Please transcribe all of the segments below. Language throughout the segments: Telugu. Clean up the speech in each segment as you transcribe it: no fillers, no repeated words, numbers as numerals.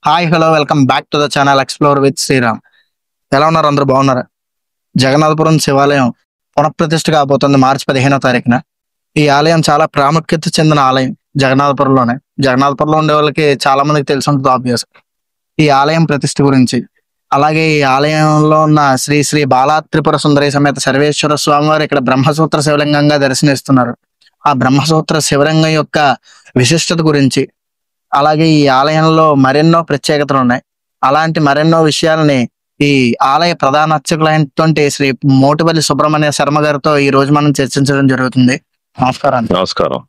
Hi hello welcome back to the channel explore with Sriram. ఎలా ఉన్నారు? అందరూ బాగున్నారా? జగన్నాథపురం శివాలయం పునఃప్రతిష్ఠ కాబోతుంది మార్చి 15వ తారీఖున. ఈ ఆలయం చాలా ప్రాముఖ్యత చెందిన ఆలయం జగన్నాథపురంలోనే. జగన్నాథపురంలో ఉండే వాళ్ళకి చాలా మందికి తెలిసి ఉంటుంది ఆబ్వియస్ ఈ ఆలయం ప్రతిష్ఠ గురించి. అలాగే ఈ ఆలయంలో ఉన్న శ్రీ శ్రీ బాలా త్రిపుర సుందరి సమేత సర్వేశ్వర స్వామి వారు ఇక్కడ బ్రహ్మసూత్ర శివలింగంగా దర్శనమిస్తున్నారు. ఆ బ్రహ్మసూత్ర శివలింగం యొక్క విశిష్టత గురించి, అలాగే ఈ ఆలయంలో మరెన్నో ప్రత్యేకతలు ఉన్నాయి. అలాంటి మరెన్నో విషయాలని ఈ ఆలయ ప్రధాన అర్చకులైనటువంటి శ్రీ మోటుపల్లి సుబ్రహ్మణ్య శర్మ గారితో ఈ రోజు మనం చర్చించడం జరుగుతుంది. నమస్కారం. నమస్కారం.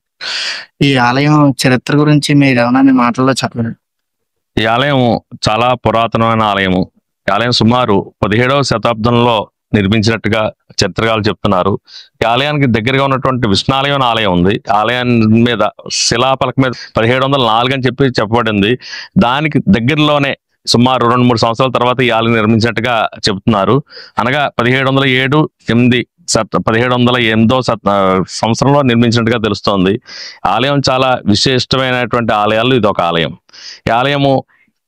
ఈ ఆలయం చరిత్ర గురించి మీరు ఏమైనా మీ మాటల్లో చెప్పండి. ఈ ఆలయం చాలా పురాతనమైన ఆలయము. ఈ ఆలయం సుమారు 17వ శతాబ్దంలో నిర్మించినట్టుగా చరిత్రకారులు చెప్తున్నారు. ఈ ఆలయానికి దగ్గరగా ఉన్నటువంటి విష్ణాలయం ఆలయం ఉంది. ఆలయం మీద శిలాపలక మీద 1704 అని చెప్పబడింది. దానికి దగ్గరలోనే సుమారు 2-3 సంవత్సరాల తర్వాత ఈ ఆలయం నిర్మించినట్టుగా చెబుతున్నారు. అనగా 1708 సంవత్సరంలో నిర్మించినట్టుగా తెలుస్తోంది. ఆలయం చాలా విశిష్టమైనటువంటి ఆలయాలు ఇది ఒక ఆలయం. ఈ ఆలయము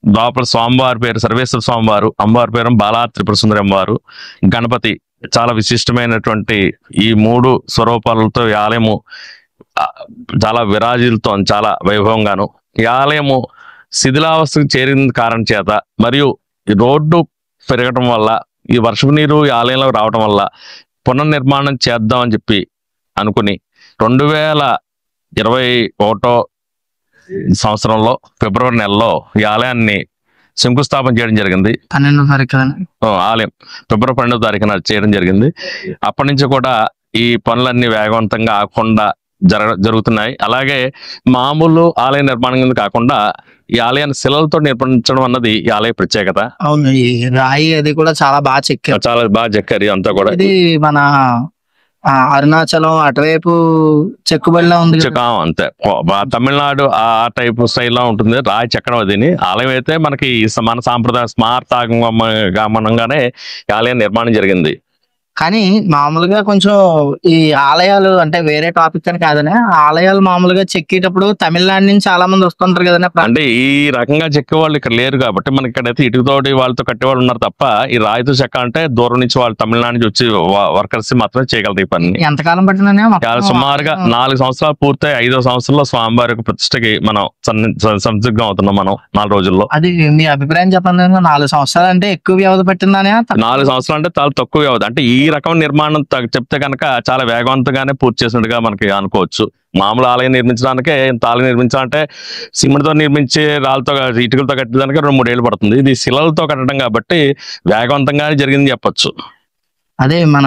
లోపల స్వామివారి పేరు సర్వేశ్వర స్వామివారు, అమ్మవారి పేరు బాలా త్రిపుర సుందరి అమ్మవారు, గణపతి, చాలా విశిష్టమైనటువంటి ఈ 3 స్వరూపాలతో ఈ ఆలయము చాలా విరాజిల్తో చాలా వైభవంగాను. ఈ ఆలయము శిథిలావస్థకు చేరిన కారణం చేత మరియు ఈ రోడ్డు పెరగటం వల్ల, ఈ వర్షపు నీరు ఈ ఆలయంలో రావటం వల్ల పునర్నిర్మాణం చేద్దామని చెప్పి అనుకుని 2021 సంవత్సరంలో ఫిబ్రవరి నెలలో ఈ ఆలయాన్ని శంకుస్థాపన చేయడం జరిగింది. 12వ తారీఖు ఆలయం ఫిబ్రవరి 12వ తారీఖున చేయడం జరిగింది. అప్పటి నుంచి కూడా ఈ పనులన్నీ వేగవంతంగా ఆగకుండా జరుగుతున్నాయి. అలాగే మామూలు ఆలయ నిర్మాణం కాకుండా ఈ ఆలయాన్ని శిలలతో నిర్మించడం అన్నది ఈ ఆలయ ప్రత్యేకత. అవును, ఈ రాయి అది కూడా చాలా బాగా చెక్కారు. చాలా బాగా చెక్కారు. అంతా కూడా ఇది మన అరుణాచలం అటువైపు చెక్కుబడిలా ఉంది. అంతే, తమిళనాడు ఆ టైప్ స్టైల్లో ఉంటుంది రాయి చెక్కడం. అదిని ఆలయం అయితే మనకి మన సాంప్రదాయ స్మార్తాగమనంగానే ఈ ఆలయం నిర్మాణం జరిగింది. కానీ మామూలుగా కొంచెం ఈ ఆలయాలు అంటే వేరే టాపిక్ అని కాదనే, ఆలయాలు మామూలుగా చెక్కేటప్పుడు తమిళనాడు నుంచి చాలా మంది వస్తుంటారు కదనే. అంటే ఈ రకంగా చెక్కే వాళ్ళు ఇక్కడ లేరు కాబట్టి మనకి ఇక్కడైతే ఇటుకతోటి వాళ్ళతో కట్టేవాళ్ళు ఉన్నారు తప్ప ఈ రాయితో చెక్క అంటే దూరం నుంచి వాళ్ళు తమిళనాడు నుంచి వచ్చి వర్కర్స్ మాత్రమే చేయగలరు ఈ పని. ఎంతకాలం పట్టిందనే? సుమారుగా 4 సంవత్సరాలు పూర్తయి 5వ సంవత్సరంలో స్వామివారి యొక్క ప్రతిష్టకి మనం సంసిద్ధం అవుతున్నాం మనం 4 రోజుల్లో. అది మీ అభిప్రాయం చెప్పండి. 4 సంవత్సరాలు అంటే ఎక్కువ వ్యవధి పట్టిందనే? 4 సంవత్సరాలు అంటే చాలా తక్కువ వ్యవధి. అంటే ఈ రకం నిర్మాణం చెప్తే కనుక చాలా వేగవంతంగానే పూర్తి చేసినట్టుగా మనకి అనుకోవచ్చు. మామూలు ఆలయం నిర్మించడానికే ఇంత ఆలయం నిర్మించాలంటే సిమెంట్తో నిర్మించి రాళ్ళతో ఇటుకలతో కట్టడానికి 2-3 ఏళ్ళు పడుతుంది. ఇది శిలలతో కట్టడం కాబట్టి వేగవంతంగానే జరిగింది చెప్పొచ్చు. అదే మన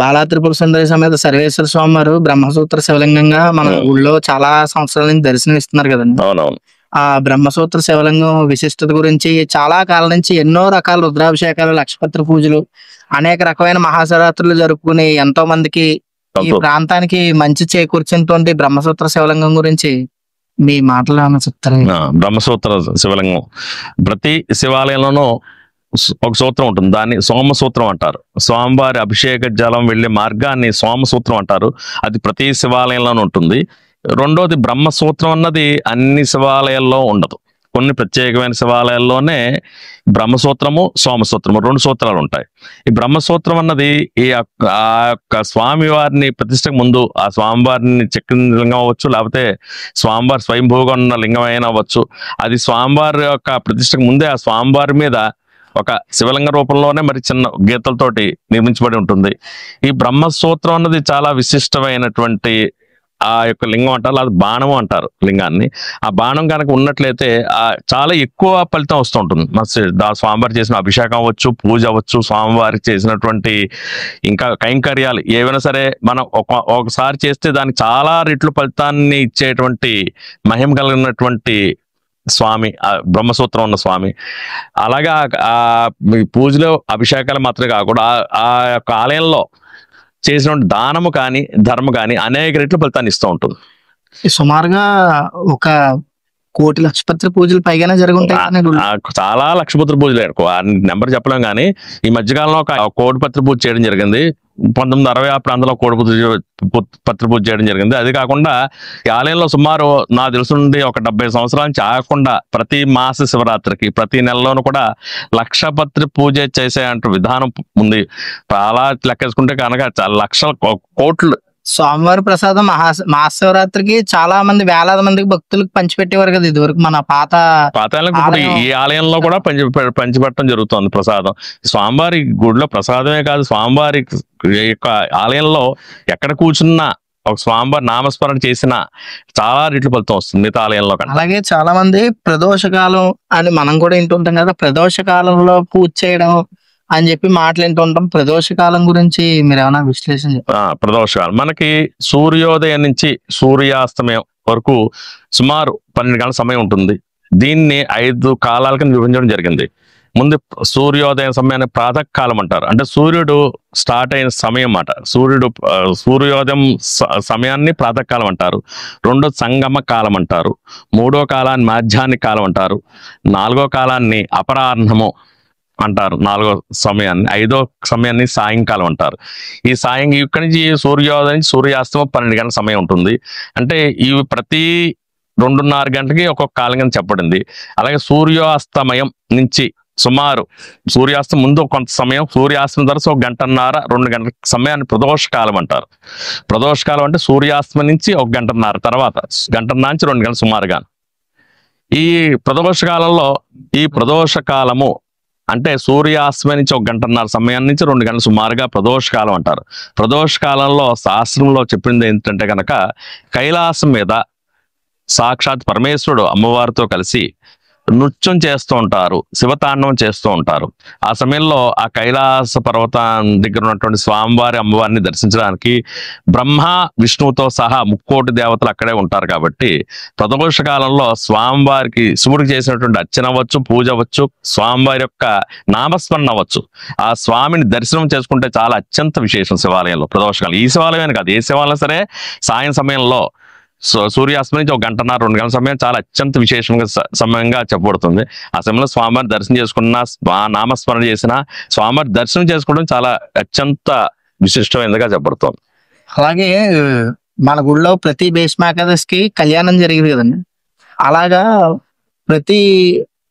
బాలా త్రిపుర సుందరి సమేత సర్వేశ్వర స్వామి వారు బ్రహ్మసూత్ర శివలింగంగా మన ఊళ్ళో చాలా సంవత్సరాల నుంచి దర్శనం ఇస్తున్నారు కదండి. అవునవును. ఆ బ్రహ్మసూత్ర శివలింగం విశిష్టత గురించి చాలా కాలం నుంచి ఎన్నో రకాల రుద్రాభిషేకాలు, లక్షపత్ర పూజలు, అనేక రకమైన మహాశివరాత్రులు జరుపుకుని ఎంతో మందికి ఈ ప్రాంతానికి మంచి చేకూర్చినటువంటి బ్రహ్మసూత్ర శివలింగం గురించి మీ మాటలు ఏమైనా చెప్తారు? బ్రహ్మసూత్ర శివలింగం ప్రతి శివాలయంలోనూ ఒక సూత్రం ఉంటుంది. దాన్ని సోమసూత్రం అంటారు. స్వామివారి అభిషేక జలం వెళ్లే మార్గాన్ని సోమసూత్రం అంటారు. అది ప్రతి శివాలయంలోనూ ఉంటుంది. రెండోది బ్రహ్మసూత్రం అన్నది అన్ని శివాలయాల్లో ఉండదు. కొన్ని ప్రత్యేకమైన శివాలయాల్లోనే బ్రహ్మసూత్రము, సోమసూత్రము 2 సూత్రాలు ఉంటాయి. ఈ బ్రహ్మసూత్రం అన్నది ఆ యొక్క స్వామివారిని ప్రతిష్టకు ముందు ఆ స్వామివారిని చెక్కిన లింగం అవ్వచ్చు, లేకపోతే స్వామివారి స్వయంభూగా ఉన్న లింగం అయినా అవ్వచ్చు. అది స్వామివారి యొక్క ప్రతిష్టకు ముందే ఆ స్వామివారి మీద ఒక శివలింగ రూపంలోనే మరి చిన్న గీతలతోటి నిర్మించబడి ఉంటుంది. ఈ బ్రహ్మసూత్రం అన్నది చాలా విశిష్టమైనటువంటి ఆ యొక్క లింగం అంటారు, అది బాణము అంటారు లింగాన్ని. ఆ బాణం కనుక ఉన్నట్లయితే చాలా ఎక్కువ ఫలితం వస్తూ ఉంటుంది. స్వామివారి చేసిన అభిషేకం అవ్వచ్చు, పూజ అవ్వచ్చు, స్వామివారికి చేసినటువంటి ఇంకా కైంకర్యాలు ఏవైనా సరే మనం ఒకసారి చేస్తే దానికి చాలా రెట్లు ఫలితాన్ని ఇచ్చేటువంటి మహిమ కలిగినటువంటి స్వామి బ్రహ్మసూత్రం ఉన్న స్వామి. అలాగా ఆ పూజలో అభిషేకాలు మాత్రమే కాకుండా ఆ యొక్క ఆలయంలో చేసిన దానము కానీ ధర్మ కానీ అనేక రెట్లు ఫలితాన్ని ఇస్తూ ఉంటుంది. సుమారుగా ఒక కోటి లక్షపత్రి పూజలు పైగానే జరుగుంటాయి కానీ గుళ్ళు. చాలా లక్షపత్రి పూజలు ఎక్కువ ఆ నెంబర్ చెప్పలేం కానీ ఈ మధ్యకాలంలో ఒక కోటి పత్రి పూజ చేయడం జరిగింది. 1960 ఆ ప్రాంతంలో కోడి పత్రి పూజ చేయడం జరిగింది. అది కాకుండా ఈ ఆలయంలో సుమారు నాకు తెలుసు నుండి ఒక 70 సంవత్సరాల నుంచి ఆగకుండా ప్రతి మాస శివరాత్రికి ప్రతి నెలలోనూ కూడా లక్షపత్రి పూజ చేసే అంటే విధానం ఉంది. అలా లెక్కేసుకుంటే కనుక చాలా లక్షల కోట్లు స్వామివారి ప్రసాదం మహాశివరాత్రికి చాలా మంది వేలాది మందికి భక్తులకు పంచిపెట్టేవారు కదా ఇదివరకు మన పాతాలకు. ఇప్పుడు ఈ ఆలయంలో కూడా పంచిపెట్టడం జరుగుతుంది ప్రసాదం. స్వామివారి గుడిలో ప్రసాదమే కాదు, స్వామివారి యొక్క ఆలయంలో ఎక్కడ కూర్చున్నా ఒక స్వామివారి నామస్మరణ చేసిన చాలా రెట్లు ఫలితం వస్తుంది మిగతా ఆలయంలో కన్నా. అలాగే చాలా మంది ప్రదోషకాలం అని మనం కూడా వింటుంటాం కదా, ప్రదోషకాలంలో పూజ చేయడం అని చెప్పి మాట్లాడుతూ ఉంటాం. ప్రదోషకాలం గురించి మీరు ఏమైనా విశ్లేషణ? ప్రదోషకాలం మనకి సూర్యోదయం నుంచి సూర్యాస్తమయం వరకు సుమారు 12 గంటల సమయం ఉంటుంది. దీన్ని 5 కాలాల కింద విభజించడం జరిగింది. ముందు సూర్యోదయం సమయాన్ని ప్రాతకాలం అంటారు, అంటే సూర్యుడు స్టార్ట్ అయిన సమయం అన్నమాట. సూర్యోదయం సమయాన్ని ప్రాతకాలం అంటారు. రెండో సంగమ కాలం అంటారు. మూడో కాలాన్ని మాధ్యాహ్నిక కాలం అంటారు. నాలుగో కాలాన్ని అపరాహ్నము అంటారు. నాలుగో సమయాన్ని. ఐదో సమయాన్ని సాయంకాలం అంటారు. ఈ ఇక్కడి నుంచి సూర్యోదయం నుంచి సూర్యాస్తమం 12 గంటల సమయం ఉంటుంది. అంటే ఇవి ప్రతి 2:30 గంటలకి ఒక్కొక్క కాలం కింద చెప్పబడింది. అలాగే సూర్యాస్తమయం నుంచి సుమారు సూర్యాస్తం ముందు కొంత సమయం, సూర్యాస్తం తర్వాత 1 గంటన్నర 2 గంటల సమయాన్ని ప్రదోషకాలం అంటారు. ప్రదోషకాలం అంటే సూర్యాస్తమం నుంచి 1 గంటన్నర తర్వాత, గంటన్నర నుంచి 2 గంటల సుమారుగా. ఈ ప్రదోషకాలంలో ఈ ప్రదోషకాలము అంటే సూర్యాస్తమయం నుంచి 1 గంటన్నర సమయం నుంచి 2 గంటల సుమారుగా ప్రదోషకాలం అంటారు. ప్రదోషకాలంలో శాస్త్రంలో చెప్పింది ఏంటంటే కనుక కైలాసం మీద సాక్షాత్ పరమేశ్వరుడు అమ్మవారితో కలిసి నృత్యం చేస్తూ ఉంటారు, శివతాండవం చేస్తూ ఉంటారు. ఆ సమయంలో ఆ కైలాస పర్వతం దగ్గర ఉన్నటువంటి స్వామివారి అమ్మవారిని దర్శించడానికి బ్రహ్మ విష్ణువుతో సహా 3,000,000 దేవతలు అక్కడే ఉంటారు. కాబట్టి ప్రదోష కాలంలో స్వామివారికి శివుడికి చేసినటువంటి అర్చన అవ్వచ్చు, పూజ అవ్వచ్చు, స్వామివారి యొక్క నామస్మరణ అవ్వచ్చు, ఆ స్వామిని దర్శనం చేసుకుంటే చాలా అత్యంత విశేషం శివాలయంలో. ప్రదోషకాలం ఈ శివాలయం కాదు, ఏ శివాలయం సరే సాయం సమయంలో సూర్యాస్తమయం నుంచి 1 గంటన్నర 2 గంటల సమయం చాలా అత్యంత విశేషంగా సమయంగా చెప్పబడుతుంది. ఆ సమయంలో స్వామివారి దర్శనం చేసుకున్న, నామస్మరణ చేసిన, స్వామివారి దర్శనం చేసుకోవడం చాలా అత్యంత విశిష్టమైనదిగా చెప్పబడుతుంది. అలాగే మన గుడిలో ప్రతి భీష్మాకాదశికి కళ్యాణం జరిగింది కదండి. అలాగా ప్రతి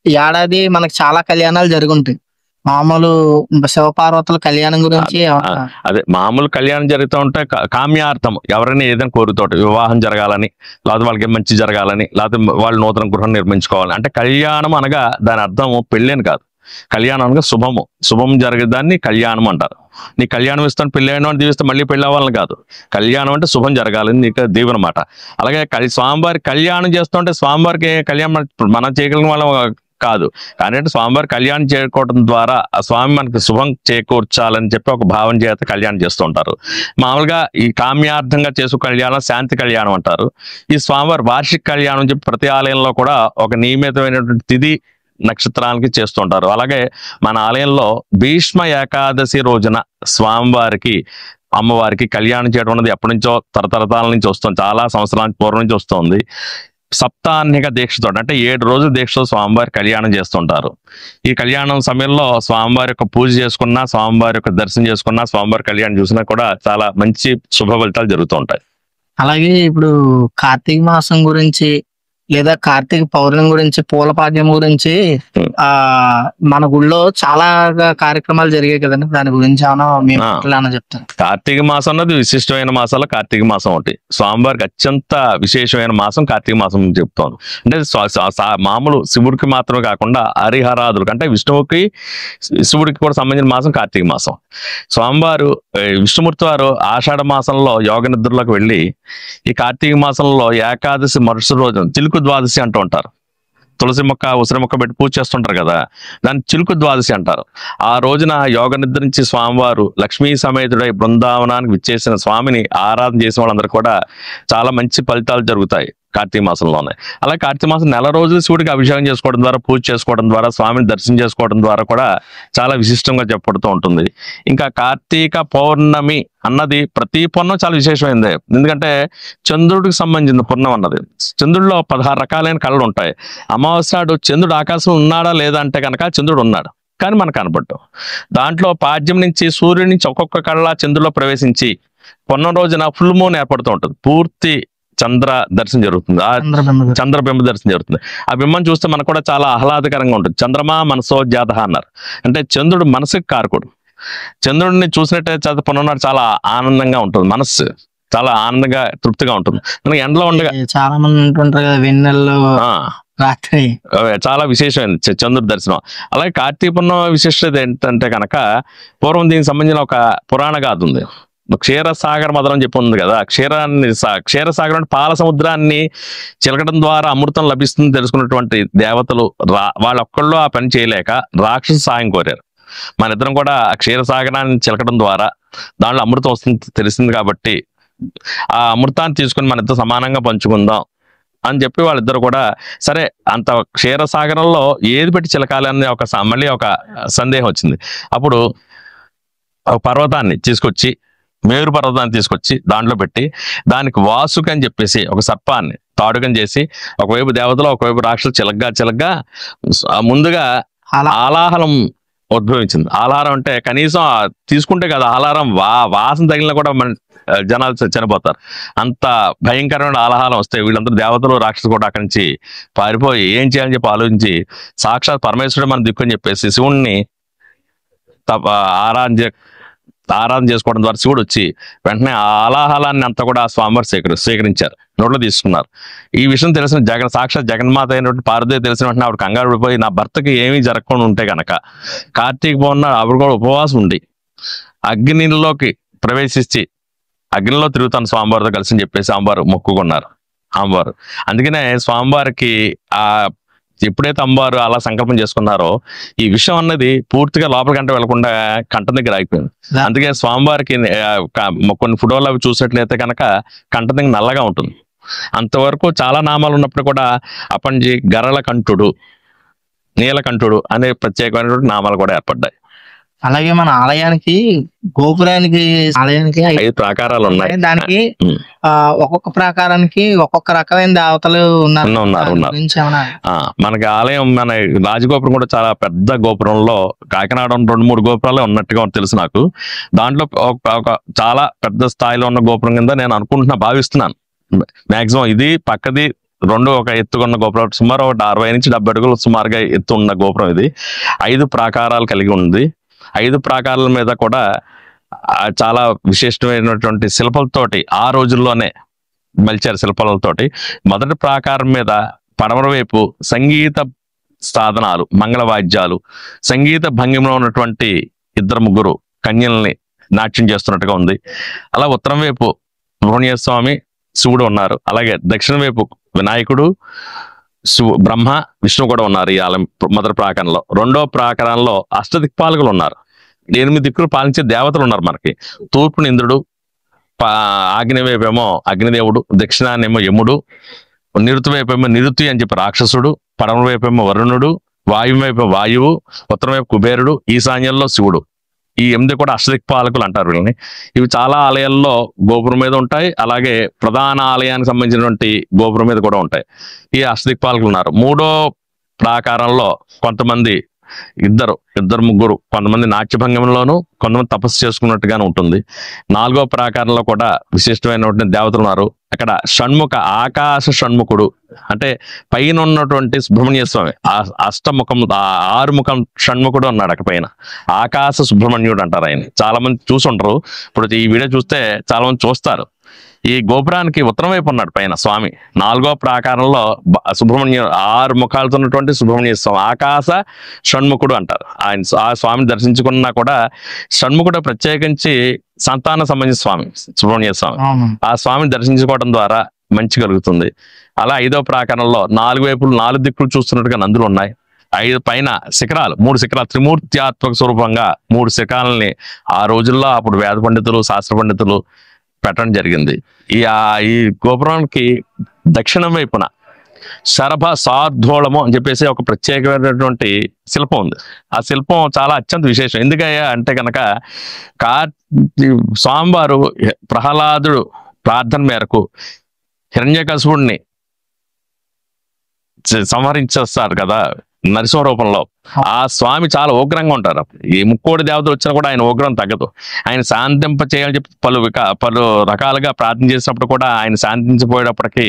ఏడాది మనకు చాలా కళ్యాణాలు జరుగుంటాయి. మామూలు శివపార్వతుల కళ్యాణం గురించి అదే మామూలు కళ్యాణం జరుగుతూ ఉంటే కామ్యార్థం ఎవరైనా ఏదైనా కోరుతోటి వివాహం జరగాలని, లేకపోతే వాళ్ళకి మంచి జరగాలని, లేకపోతే వాళ్ళు నూతన గృహం నిర్మించుకోవాలని. అంటే కళ్యాణం అనగా దాని అర్థం పెళ్ళని కాదు, కళ్యాణం అనగా శుభం జరిగేదాన్ని కళ్యాణం అంటారు. నీ కళ్యాణం ఇస్తాను పెళ్ళి అయిన దీవిస్తే మళ్ళీ పెళ్ళి అవ్వాలని కాదు, కళ్యాణం అంటే శుభం జరగాలని నీకు దీవెనమాట. అలాగే స్వామివారి కళ్యాణం చేస్తుంటే స్వామివారికి కళ్యాణం మనం చేయగలిగిన వాళ్ళం కాదు, కానీ అంటే స్వామివారి కళ్యాణం చేసుకోవడం ద్వారా ఆ స్వామి మనకి శుభం చేకూర్చాలని చెప్పి ఒక భావన చేత కళ్యాణం చేస్తూ ఉంటారు. మామూలుగా ఈ కామ్యార్థంగా చేసు కళ్యాణం శాంతి కళ్యాణం అంటారు. ఈ స్వామివారి వార్షిక కళ్యాణం చెప్పి ప్రతి ఆలయంలో కూడా ఒక నియమితమైనటువంటి తిథి నక్షత్రాలకి చేస్తుంటారు. అలాగే మన ఆలయంలో భీష్మ ఏకాదశి రోజున స్వామివారికి అమ్మవారికి కళ్యాణం చేయడం అనేది ఎప్పటి నుంచో తరతరాల నుంచి వస్తుంది, చాలా సంవత్సరాల పూర్వం నుంచి వస్తుంది. సప్తాహ్నిక దీక్షతో అంటే 7 రోజుల దీక్షతో స్వామివారి కళ్యాణం చేస్తుంటారు. ఈ కళ్యాణం సమయంలో స్వామివారి యొక్క పూజ చేసుకున్నా, స్వామివారి యొక్క దర్శనం చేసుకున్నా, స్వామివారి కళ్యాణం చూసినా కూడా చాలా మంచి శుభ ఫలితాలు జరుగుతూ ఉంటాయి. అలాగే ఇప్పుడు కార్తీక మాసం గురించి లేదా కార్తీక పౌర్ణమి గురించి, పూలపాడ్యం గురించి మన గుళ్ళో చాలా కార్యక్రమాలు జరిగాయి కదండి. దాని గురించి ఏమైనా చెప్తాను. కార్తీక మాసం అన్నది విశిష్టమైన మాసాల్లో కార్తీక మాసం ఒకటి. స్వామివారికి అత్యంత విశేషమైన మాసం కార్తీక మాసం చెప్తాను. అంటే మామూలు శివుడికి మాత్రమే కాకుండా హరిహరాదులకు అంటే విష్ణువుకి శివుడికి కూడా సంబంధించిన మాసం కార్తీక మాసం. స్వామివారు విష్ణుమూర్తి వారు ఆషాఢ మాసంలో యోగ నిద్రలోకి వెళ్ళి ఈ కార్తీక మాసంలో ఏకాదశి మరుసటి రోజు చిలుకు ద్వాదశి అంటూ ఉంటారు. తులసి మొక్క ఉసిరి మొక్క పెట్టి పూజ చేస్తుంటారు కదా, దాన్ని చిలుకు ద్వాదశి అంటారు. ఆ రోజున యోగ నిద్ర నుంచి స్వామివారు లక్ష్మీ సమేతుడై బృందావనానికి విచ్చేసిన స్వామిని ఆరాధన చేసిన వాళ్ళందరూ కూడా చాలా మంచి ఫలితాలు జరుగుతాయి. కార్తీక మాసంలోనే. అలా కార్తీక మాసం నెల రోజులు శివుడికి అభిషేకం చేసుకోవడం ద్వారా, పూజ చేసుకోవడం ద్వారా, స్వామిని దర్శనం చేసుకోవడం ద్వారా కూడా చాలా విశిష్టంగా చెప్పబడుతూ ఉంటుంది. ఇంకా కార్తీక పౌర్ణమి అన్నది ప్రతి పూర్ణం చాలా విశేషమైంది. ఎందుకంటే చంద్రుడికి సంబంధించిన పూర్ణం అన్నది. చంద్రుడిలో 16 రకాలైన కళలు ఉంటాయి. అమావాస్య నాడు చంద్రుడు ఆకాశం ఉన్నాడా లేదా అంటే కనుక చంద్రుడు ఉన్నాడు, కానీ మనకు కనపడ్డాం. దాంట్లో పాడ్యం నుంచి సూర్యుడి నుంచి ఒక్కొక్క కళ చంద్రులో ప్రవేశించి పొన్నం రోజున ఫుల్ మూన్ ఏర్పడుతూ ఉంటుంది. పూర్తి చంద్ర దర్శనం జరుగుతుంది, ఆ చంద్రబింబ దర్శనం జరుగుతుంది. ఆ బింబం చూస్తే మనకు కూడా చాలా ఆహ్లాదకరంగా ఉంటుంది. చంద్రమా మనసో జాత అన్నారు, అంటే చంద్రుడు మనసుకి కారకుడు. చంద్రుడిని చూసినట్టే పొన్ననాడు చాలా ఆనందంగా ఉంటుంది, మనస్సు చాలా ఆనందంగా తృప్తిగా ఉంటుంది. మనకి ఎండలో ఉండగా చాలా మంది ఉంటుంటారు కదా వెన్నెల్లో రాత్రి, చాలా విశేషమైనది చంద్రుడి దర్శనం. అలాగే కార్తీక పూర్ణిమ విశిష్టత ఏంటంటే కనుక పూర్వం దీనికి సంబంధించిన ఒక పురాణ గాథ ఉంది. క్షీరసాగర మదనం చెప్పి ఉంది కదా. క్షీరసాగరం అంటే పాల సముద్రాన్ని చిలకడం ద్వారా అమృతం లభిస్తుంది తెలుసుకున్నటువంటి దేవతలు వాళ్ళొక్కళ్ళు ఆ పని చేయలేక రాక్షస సాయం కోరారు. మన ఇద్దరం కూడా ఆ క్షీరసాగరాన్ని చిలకడం ద్వారా దాంట్లో అమృతం వస్తుంది తెలిసింది కాబట్టి ఆ అమృతాన్ని తీసుకుని మన ఇద్దరు సమానంగా పంచుకుందాం అని చెప్పి వాళ్ళిద్దరు కూడా సరే, అంత క్షీరసాగరంలో ఏది పెట్టి చిలకాలి అని మళ్ళీ ఒక సందేహం వచ్చింది. అప్పుడు ఒక పర్వతాన్ని తీసుకొచ్చి, మేరు పర్వతాన్ని తీసుకొచ్చి దాంట్లో పెట్టి దానికి వాసుకి అని చెప్పేసి ఒక సర్పాన్ని తాడుకం చేసి ఒకవైపు దేవతలు ఒకవైపు రాక్షసులు చిలగ్గా ముందుగా ఆలాహలం ఉద్భవించింది. ఆహారం అంటే కనీసం తీసుకుంటే కదా ఆహారం వాసన తగిలినా కూడా మన జనాలు చనిపోతారు. అంత భయంకరమైన ఆలాహలం వస్తే వీళ్ళందరూ దేవతలు రాక్షసులు కూడా అక్కడి నుంచి పారిపోయి ఏం చేయాలని చెప్పి సాక్షాత్ పరమేశ్వరుడు మన దిక్కు అని చెప్పేసి శివుణ్ణి ఆరాధన చేసుకోవడం ద్వారా శివుడు వచ్చి వెంటనే ఆ ఆలాహలాన్ని అంతా కూడా స్వామివారు స్వీకరించారు, నోట్లో తీసుకున్నారు. ఈ విషయం తెలిసిన సాక్షాత్ జగన్మాత అయినటువంటి పార్వతీ తెలిసిన వెంటనే ఆవిడ కంగారు పడిపోయి నా భర్తకి ఏమీ జరగకుండా ఉంటే కనుక కార్తీక పౌర్ణమి ఆవిడ కూడా ఉపవాసం ఉండి అగ్నిలోకి ప్రవేశించి అగ్నిలో తిరుగుతాను స్వామివారితో కలిసి అని చెప్పేసి స్వామివారు మొక్కుకున్నారు. అమ్మవారు అందుకనే స్వామివారికి ఎప్పుడైతే అమ్మవారు అలా సంకల్పం చేసుకున్నారో ఈ విషయం అన్నది పూర్తిగా లోపల గంట వెళ్లకుండా కంఠం దగ్గర ఆగిపోయింది. అందుకే స్వామివారికి కొన్ని ఫోటోలు అవి చూసినట్లయితే కనుక కంఠం దగ్గర నల్లగా ఉంటుంది. అంతవరకు చాలా నామాలు ఉన్నప్పుడు కూడా అప్పటి గరళ కంఠుడు, నీలకంఠుడు అనే ప్రత్యేకమైనటువంటి నామాలు కూడా ఏర్పడ్డాయి. అలాగే మన ఆలయానికి గోపురానికి 5 ప్రాకారాలు ఉన్నాయి. దానికి ఒక్కొక్క ప్రాకారానికి ఒక్కొక్క రకమైన దేవతలు ఉన్నారు. మనకి ఆలయం మన రాజగోపురం కూడా చాలా పెద్ద గోపురంలో కాకినాడ 2-3 గోపురాలే ఉన్నట్టుగా తెలుసు నాకు. దాంట్లో ఒక చాలా పెద్ద స్థాయిలో ఉన్న గోపురం కింద నేను భావిస్తున్నాను. మాక్సిమం ఇది పక్కది 2 ఒక ఎత్తుకున్న గోపురం, సుమారు 60 నుంచి 70 అడుగులు సుమారుగా ఎత్తు ఉన్న గోపురం ఇది. 5 ప్రాకారాలు కలిగి ఉంది. 5 ప్రాకారాల మీద కూడా చాలా విశిష్టమైనటువంటి శిల్పాలతోటి ఆ రోజుల్లోనే మలిచారు శిల్పాలతోటి. మొదటి ప్రాకారం మీద పడమర వైపు సంగీత సాధనాలు, మంగళ వాద్యాలు, సంగీత భంగిమలో ఉన్నటువంటి 2-3 కన్యల్ని నాట్యం చేస్తున్నట్టుగా ఉంది. అలా ఉత్తరం వైపు సుబ్రహ్మణ్య స్వామి, శివుడు ఉన్నారు. అలాగే దక్షిణ వైపు వినాయకుడు, బ్రహ్మ, విష్ణు కూడా ఉన్నారు. ఈ ఆలయం మొదటి ప్రాకారంలో. 2వ ప్రాకారంలో అష్టదిక్పాలకులు ఉన్నారు. 8 దిక్కులు పాలించే దేవతలు ఉన్నారు మనకి. తూర్పుని ఇంద్రుడు, ఆగ్నేయ వైపేమో అగ్నిదేవుడు, దక్షిణాన్నేమో యముడు, నిరుతి వైపేమో నిరుతి అని చెప్పి రాక్షసుడు, పడమర వైపేమో వరుణుడు, వాయువు వైపు వాయువు, ఉత్తరం వైపు కుబేరుడు, ఈశాన్యంలో శివుడు. ఈ 8 కూడా అష్టదిక్పాలకులు అంటారు వీళ్ళని. ఇవి చాలా ఆలయాల్లో గోపురం మీద ఉంటాయి. అలాగే ప్రధాన ఆలయానికి సంబంధించినటువంటి గోపురం మీద కూడా ఉంటాయి. ఈ అష్టదిక్పాలకులు ఉన్నారు. 3వ ప్రాకారంలో కొంతమంది 2-3 కొంతమంది నాట్యభంగంలోనూ, కొంతమంది తపస్సు చేసుకున్నట్టుగానే ఉంటుంది. 4వ ప్రాకారంలో కూడా విశిష్టమైనటువంటి దేవతలు ఉన్నారు. అక్కడ షణ్ముఖ, ఆకాశ షణ్ముఖుడు అంటే పైన ఉన్నటువంటి సుబ్రహ్మణ్య స్వామి, అష్టముఖం 6 ముఖం షణ్ముఖుడు ఉన్నాడు అక్కడ పైన. ఆకాశ సుబ్రహ్మణ్యుడు అంటారు ఆయన. చాలా మంది చూసుంటారు. ఇప్పుడు ఈ వీడియో చూస్తే చాలా మంది చూస్తారు. ఈ గోపురానికి ఉత్తరం వైపు ఉన్నాడు పైన స్వామి. 4వ ప్రాకారంలో సుబ్రహ్మణ్య 6 ముఖాలతో ఉన్నటువంటి సుబ్రహ్మణ్య స్వామి, ఆకాశ షణ్ముఖుడు అంటారు. ఆ స్వామిని దర్శించుకున్నా కూడా షణ్ముఖుడు ప్రత్యేకించి సంతాన సంబంధించిన స్వామి సుబ్రహ్మణ్య స్వామి. ఆ స్వామిని దర్శించుకోవడం ద్వారా మంచి కలుగుతుంది. అలా 5వ ప్రాకారంలో 4 వైపులు 4 దిక్కులు చూస్తున్నట్టుగా నందులు ఉన్నాయి. 5 పైన శిఖరాలు, 3 శిఖరాలు, త్రిమూర్త్యాత్మక స్వరూపంగా 3 శిఖరాలని ఆ రోజుల్లో అప్పుడు వేద పండితులు, శాస్త్ర పండితులు పెట్టడం జరిగింది. ఈ గోపురానికి దక్షిణం వైపున శరభ సార్ధోళము అని చెప్పేసి ఒక ప్రత్యేకమైనటువంటి శిల్పం ఉంది. ఆ శిల్పం చాలా అత్యంత విశేషం. ఎందుకయ్యా అంటే కనుక స్వామివారు ప్రహ్లాదుడు ప్రార్థన మేరకు హిరణ్యకశిపుడిని సంహరించేస్తారు కదా నరసింహ రూపంలో. ఆ స్వామి చాలా ఉగ్రంగా ఉంటారు. ఈ ముక్కోడి దేవతలు వచ్చినా కూడా ఆయన ఉగ్రం తగ్గదు. ఆయన శాంతింప చేయాలని చెప్పి పలు రకాలుగా ప్రార్థన చేసినప్పుడు కూడా ఆయన శాంతించిపోయేటప్పటికీ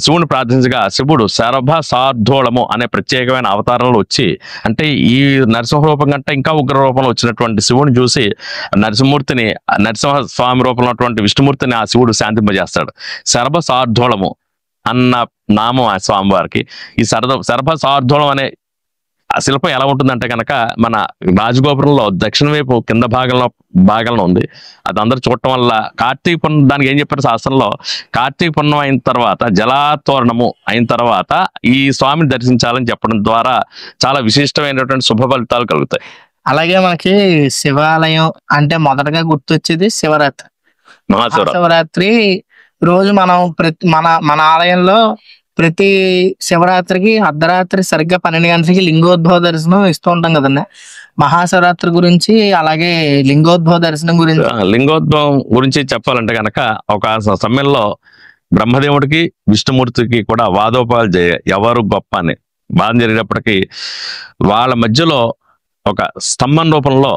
శివుని ప్రార్థించగా శివుడు శరభ సార్ధోళము అనే ప్రత్యేకమైన అవతారంలో వచ్చి, అంటే ఈ నరసింహ రూపం కంటే ఇంకా ఉగ్ర రూపంలో వచ్చినటువంటి శివుని చూసి నరసింహ స్వామి రూపంలో ఉన్నటువంటి విష్ణుమూర్తిని ఆ శివుడు శాంతింపజేస్తాడు. శరభ సార్ధోళము అన్న నామం ఆ స్వామివారికి. ఈ శరభ సార్ధోళం అనే ఆ శిల్పం ఎలా ఉంటుందంటే కనుక మన రాజగోపురంలో దక్షిణ వైపు కింద భాగంలో ఉంది. అది అందరూ చూడటం వల్ల కార్తీక పున్నం, దానికి ఏం చెప్పారు శాస్త్రంలో, కార్తీక పున్నం అయిన తర్వాత జలాతోరణము అయిన తర్వాత ఈ స్వామిని దర్శించాలని చెప్పడం ద్వారా చాలా విశిష్టమైనటువంటి శుభ ఫలితాలు కలుగుతాయి. అలాగే మనకి శివాలయం అంటే మొదటగా గుర్తొచ్చేది శివరాత్రి. శివరాత్రి రోజు మనం మన ఆలయంలో ప్రతి శివరాత్రికి అర్ధరాత్రి సరిగ్గా 12 గంటలకి లింగోద్భవ దర్శనం ఇస్తూ ఉంటాం కదండి. మహాశివరాత్రి గురించి అలాగే లింగోద్భవ దర్శనం గురించి చెప్పాలంటే కనుక ఒక సమయంలో బ్రహ్మదేవుడికి విష్ణుమూర్తికి కూడా వాదోపాలు ఎవరు గొప్ప అని వాదం జరిగినప్పటికీ వాళ్ళ మధ్యలో ఒక స్తంభం రూపంలో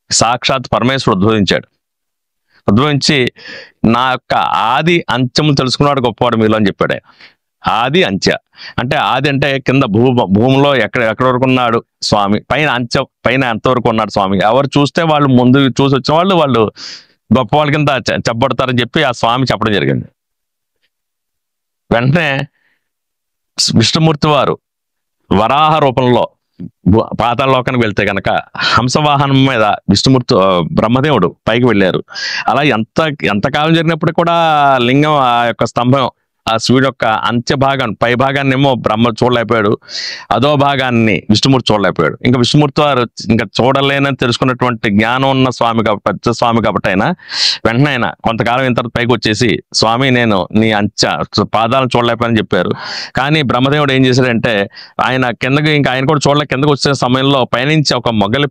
సాక్షాత్ పరమేశ్వరుడు ఉద్భవించి నా యొక్క ఆది అంత్యము తెలుసుకున్నాడు గొప్పవాడు మీలో అని చెప్పాడు. ఆది అంత్య అంటే ఆది అంటే కింద భూమిలో ఎక్కడ వరకు ఉన్నాడు స్వామి, పైన ఎంతవరకు ఉన్నాడు స్వామి. ఎవరు చూస్తే వాళ్ళు ముందు చూసి వచ్చిన వాళ్ళు గొప్ప వాళ్ళ కింద చెప్పబడతారని చెప్పి ఆ స్వామి చెప్పడం జరిగింది. వెంటనే విష్ణుమూర్తి వారు వరాహ రూపంలో పాతాళలోకానికి వెళ్తే కనుక హంసవాహనం మీద విష్ణుమూర్తి బ్రహ్మదేవుడు పైకి వెళ్ళారు. అలా ఎంతకాలం జరిగినప్పుడు కూడా లింగం ఆ యొక్క స్తంభం ఆ శివుడి యొక్క అంత్య భాగాన్ని పై భాగాన్ని ఏమో బ్రహ్మ చూడలేకపోయాడు, అదో భాగాన్ని విష్ణుమూర్తి చూడలేకపోయాడు. ఇంకా విష్ణుమూర్తి వారు ఇంకా చూడలేనని తెలుసుకున్నటువంటి జ్ఞానం ఉన్న పెద్ద స్వామి కాబట్టి ఆయన వెంటనే ఆయన కొంతకాలం అయిన తర్వాత పైకి వచ్చేసి స్వామి నేను నీ పాదాలను చూడలేకపోయాని చెప్పారు. కానీ బ్రహ్మదేవుడు ఏం చేశాడంటే ఆయన కిందకి ఇంకా ఆయన కూడా చూడలేక కిందకి వచ్చే సమయంలో పైనుంచి ఒక మొగలి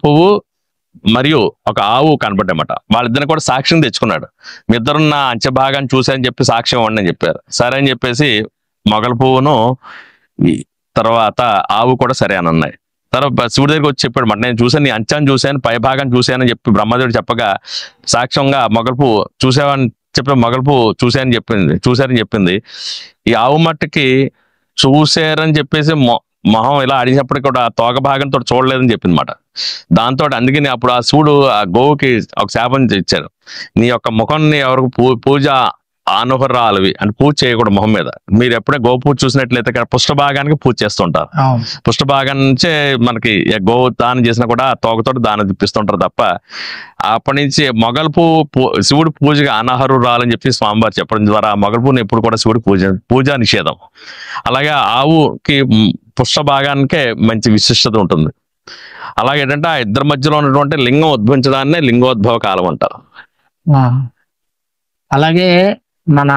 పువ్వు మరియు ఒక ఆవు కనబడ్డమాట. వాళ్ళిద్దరిని కూడా సాక్ష్యం తెచ్చుకున్నాడు. మీ ఇద్దరు నా అంచెభాగాన్ని చూసారని చెప్పి సాక్ష్యం ఇవ్వండి అని చెప్పారు. సరే అని చెప్పేసి మొగల పువ్వును తర్వాత ఆవు కూడా సరే అని అన్నాయి. తర్వాత శివుడి దగ్గరికి వచ్చి చెప్పాడు మాట, నేను చూసాను నీ అంచాన్ని చూశాను, పై భాగాన్ని చూశానని చెప్పి బ్రహ్మదేవుడు చెప్పగా సాక్ష్యంగా మొగల పువ్వు చూసావని చెప్పి మొగల పువ్వు చూశారని చెప్పింది. ఈ ఆవు మట్టుకి చూశారని చెప్పేసి మొహం ఇలా అడిగినప్పటికీ కూడా తోక భాగంతో చూడలేదని చెప్పింది మాట. దాంతో అందుకని అప్పుడు ఆ శివుడు ఆ గోవుకి ఒక శాపం ఇచ్చారు, నీ యొక్క ముఖాన్ని ఎవరికి పూజ ఆనుహరాలవి అని పూజ చేయకూడదు మొహం మీద. మీరు ఎప్పుడే గో పూజ చూసినట్లయితే పుష్ట భాగానికి పూజ చేస్తుంటారు. పుష్ట భాగం నుంచే మనకి గో దానం చేసినా కూడా తోకతో దానం తిప్పిస్తుంటారు తప్ప అప్పటి నుంచి మొగల పువ్వు శివుడి పూజగా అనర్హురాలని చెప్పి స్వామివారు చెప్పడం ద్వారా మొగల పువ్వుని ఎప్పుడు కూడా శివుడి పూజ నిషేధం. అలాగే ఆవుకి పుష్ట భాగానికే మంచి విశిష్టత ఉంటుంది. అలాగే ఏంటంటే ఆ ఇద్దరి మధ్యలో ఉన్నటువంటి లింగం ఉద్భవించడాన్నే లింగోద్భవ కాలం అంటారు. అలాగే మన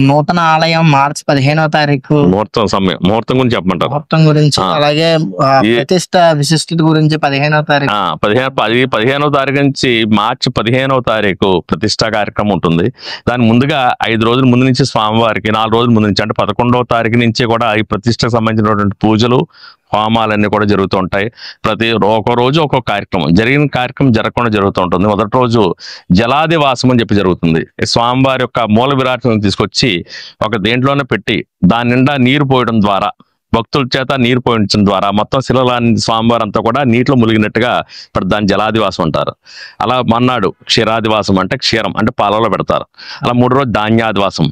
నూతన ఆలయం మార్చి 15వ తారీఖు ముహూర్తం గురించి చెప్పమంటారు. ముహూర్తం గురించి అలాగే ప్రతిష్ట విశిష్టత గురించి 15వ తారీఖు 15వ తారీఖు నుంచి మార్చి 15వ తారీఖు ప్రతిష్ట కార్యక్రమం ఉంటుంది. దాని ముందుగా 5 రోజుల ముందు నుంచి స్వామివారికి 4 రోజుల ముందు నుంచి అంటే 11వ తారీఖు నుంచి కూడా ఈ ప్రతిష్టకు సంబంధించినటువంటి పూజలు హోమాలన్నీ కూడా జరుగుతూ ఉంటాయి. ఒక రోజు ఒక్కొక్క కార్యక్రమం జరగకుండా జరుగుతూ ఉంటుంది. మొదటి రోజు జలాదివాసం అని చెప్పి జరుగుతుంది. స్వామివారి యొక్క మూల విరాట్ను తీసుకొచ్చి ఒక దేంట్లోనే పెట్టి దాని నిండా నీరు పోయడం ద్వారా భక్తుల చేత నీరు పోయించడం ద్వారా మొత్తం శిలలాన్ని స్వామివారి అంతా కూడా నీటిలో ములిగినట్టుగా దాన్ని జలాదివాసం అంటారు. అలా మన్నాడు క్షీరాదివాసం అంటే క్షీరం అంటే పాలలో పెడతారు. అలా 3 రోజు ధాన్యాదివాసం,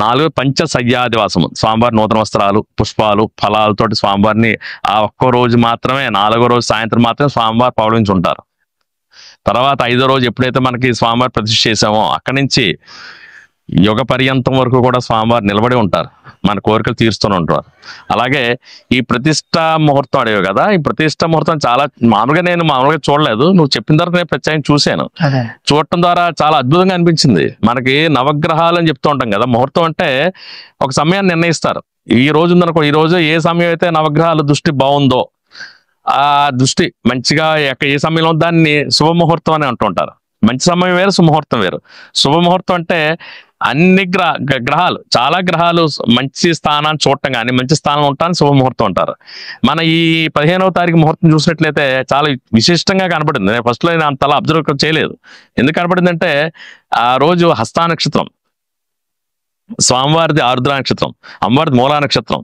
4 పంచసయ్యాదివాసం స్వామివారి నూతన వస్త్రాలు పుష్పాలు ఫలాలతోటి స్వామివారిని ఆ ఒక్క రోజు మాత్రమే 4వ రోజు సాయంత్రం మాత్రమే స్వామివారు పౌళించి ఉంటారు. తర్వాత 5వ రోజు ఎప్పుడైతే మనకి స్వామివారి ప్రతిష్ఠ చేసామో అక్కడి నుంచి యుగ పర్యంతం వరకు కూడా స్వామివారు నిలబడి ఉంటారు, మన కోరికలు తీరుస్తూనే ఉంటారు. అలాగే ఈ ప్రతిష్టా ముహూర్తం అడిగావు కదా, ఈ ప్రతిష్టా ముహూర్తం చాలా నేను మామూలుగా చూడలేదు, నువ్వు చెప్పిన తర్వాత నేను ప్రత్యేకంగా చూశాను. చూడటం ద్వారా చాలా అద్భుతంగా అనిపించింది. మనకి నవగ్రహాలు అని చెప్తూ ఉంటాం కదా, ముహూర్తం అంటే ఒక సమయాన్ని నిర్ణయిస్తారు. ఈ రోజు ఉందనుకో, ఈ రోజు ఏ సమయం అయితే నవగ్రహాల దృష్టి బాగుందో ఆ దృష్టి మంచిగా ఏ సమయంలో దాన్ని శుభముహూర్తం అని అంటుంటారు. మంచి సమయం వేరు, శుభముహూర్తం వేరు. శుభముహూర్తం అంటే అన్ని గ్రహాలు, చాలా గ్రహాలు మంచి స్థానాన్ని చూడటం కానీ మంచి స్థానంలో ఉంటాను శుభముహూర్తం అంటారు. మన ఈ 15వ తారీఖు ముహూర్తం చూసినట్లయితే చాలా విశిష్టంగా కనపడింది. నేను ఫస్ట్లో అంతలా అబ్జర్వ్ చేయలేదు. ఎందుకు కనపడింది అంటే ఆ రోజు హస్త నక్షత్రం, స్వామివారిది ఆరుద్ర నక్షత్రం, అమ్మవారిది మూలా నక్షత్రం,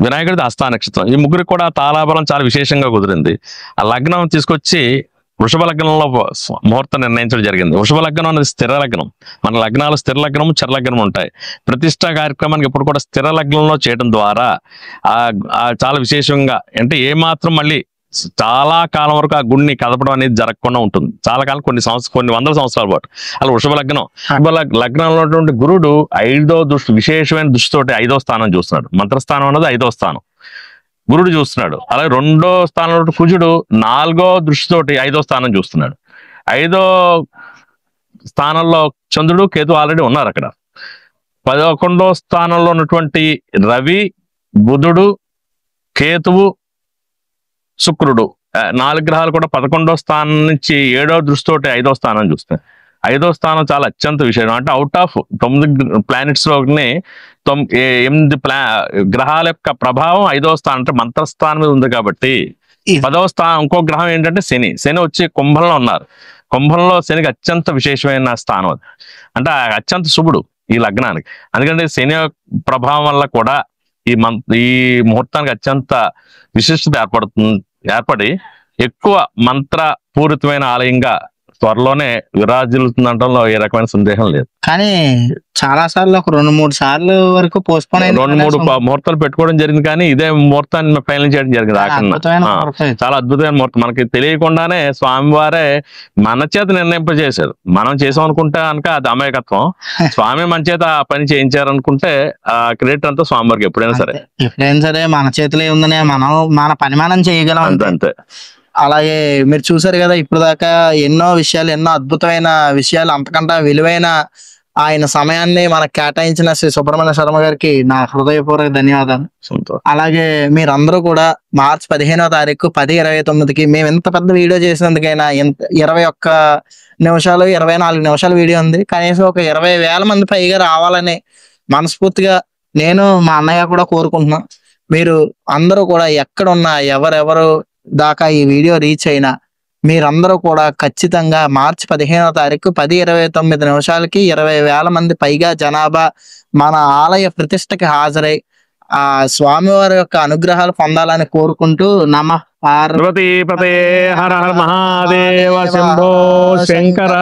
వినాయకుడిది హస్త నక్షత్రం. ఈ ముగ్గురికి కూడా తాళాబలం చాలా విశేషంగా కుదిరింది. ఆ లగ్నం తీసుకొచ్చి వృషభ లగ్నంలో ముహూర్తం నిర్ణయించడం జరిగింది. వృషభ లగ్నం అనేది స్థిర లగ్నం. మన లగ్నాలు స్థిర లగ్నం, చర లగ్నం ఉంటాయి. ప్రతిష్టా కార్యక్రమానికి ఎప్పుడు కూడా స్థిర లగ్నంలో చేయడం ద్వారా చాలా విశేషంగా, అంటే ఏమాత్రం మళ్ళీ చాలా కాలం వరకు ఆ గుడిని కదపడం అనేది జరగకుండా ఉంటుంది. చాలా కాలం, కొన్ని వందల సంవత్సరాల పాటు. అలా వృషభ లగ్నం, లగ్నంలో ఉన్నటువంటి గురుడు 5వ దృష్టి, విశేషమైన దృష్టితోటి 5వ స్థానం చూస్తున్నాడు. మంత్రస్థానం అన్నది 5వ స్థానం, గురుడు చూస్తున్నాడు. అలాగే 2వ స్థానంలో కుజుడు 4వ దృష్టితోటి 5వ స్థానం చూస్తున్నాడు. 5వ స్థానంలో చంద్రుడు, కేతు ఆల్రెడీ ఉన్నారు అక్కడ. 11వ స్థానంలో ఉన్నటువంటి రవి, బుధుడు, కేతువు, శుక్రుడు, 4 గ్రహాలు కూడా 11వ స్థానం నుంచి 7వ దృష్టితోటి 5వ స్థానం చూస్తాయి. 5వ స్థానం చాలా అత్యంత విశేషం. అంటే అవుట్ ఆఫ్ 9 ప్లానెట్స్ లోని 8 గ్రహాల యొక్క ప్రభావం 5వ స్థానం, అంటే మంత్రస్థానం మీద ఉంది కాబట్టి. 10వ స్థానం ఇంకో గ్రహం ఏంటంటే శని వచ్చి కుంభంలో ఉన్నారు. కుంభంలో శనికి అత్యంత విశేషమైన స్థానం అది. అంటే అత్యంత శుభుడు ఈ లగ్నానికి. అందుకంటే శని ప్రభావం వల్ల కూడా ఈ ముహూర్తానికి అత్యంత విశిష్టత ఏర్పడి ఎక్కువ మంత్ర పూరితమైన ఆలయంగా త్వరలోనే విరాజిల్లుతుందంటంలో ఏ రకమైన సందేహం లేదు. కానీ చాలా సార్లు, ఒక 2-3 సార్లు వరకు పోస్ట్పోన్ అయింది. 2-3 ముహూర్తాలు పెట్టుకోవడం జరిగింది, కానీ ఇదే ముహూర్తాన్ని ఫైనల్ చేయడం జరిగింది. చాలా అద్భుతమైన ముహూర్తం. మనకి తెలియకుండానే స్వామివారే మన చేత నిర్ణయింపజేశారు. మనం చేసాం అనుకుంటే కనుక అది అమాయకత్వం. స్వామి మన చేత ఆ పని చేయించారనుకుంటే ఆ క్రెడిట్ అంతా స్వామివారికి ఎప్పుడైనా సరే మన చేతిలో ఉందనే మన పని మనం చేయగలం. అంతే. అలాగే మీరు చూసారు కదా, ఇప్పుడు దాకా ఎన్నో అద్భుతమైన విషయాలు, అంతకంటే విలువైన ఆయన సమయాన్ని మనకు కేటాయించిన శ్రీ సుబ్రహ్మణ్య శర్మ గారికి నా హృదయపూర్వక ధన్యవాదాలు. అలాగే మీరందరూ కూడా మార్చి 15వ తారీఖు 10:29కి మేము ఎంత పెద్ద వీడియో చేసినందుకైనా, 21 నిమిషాలు 24 నిమిషాల వీడియో ఉంది, కనీసం ఒక 20,000 మంది పైగా రావాలని మనస్ఫూర్తిగా నేను, మా అన్నయ్య కూడా కోరుకుంటున్నాం. మీరు అందరూ కూడా ఎక్కడున్నా, ఎవరెవరు దాకా ఈ వీడియో రీచ్ అయినా, మీరందరూ కూడా ఖచ్చితంగా మార్చి 15వ తారీఖు 10:29 నిమిషాలకి 20,000 మంది పైగా జనాభా మన ఆలయ ప్రతిష్టకి హాజరై ఆ స్వామివారి యొక్క అనుగ్రహాలు పొందాలని కోరుకుంటూ, నమః పార్వతీ పతే హర హర మహాదేవ శంభో శంకర.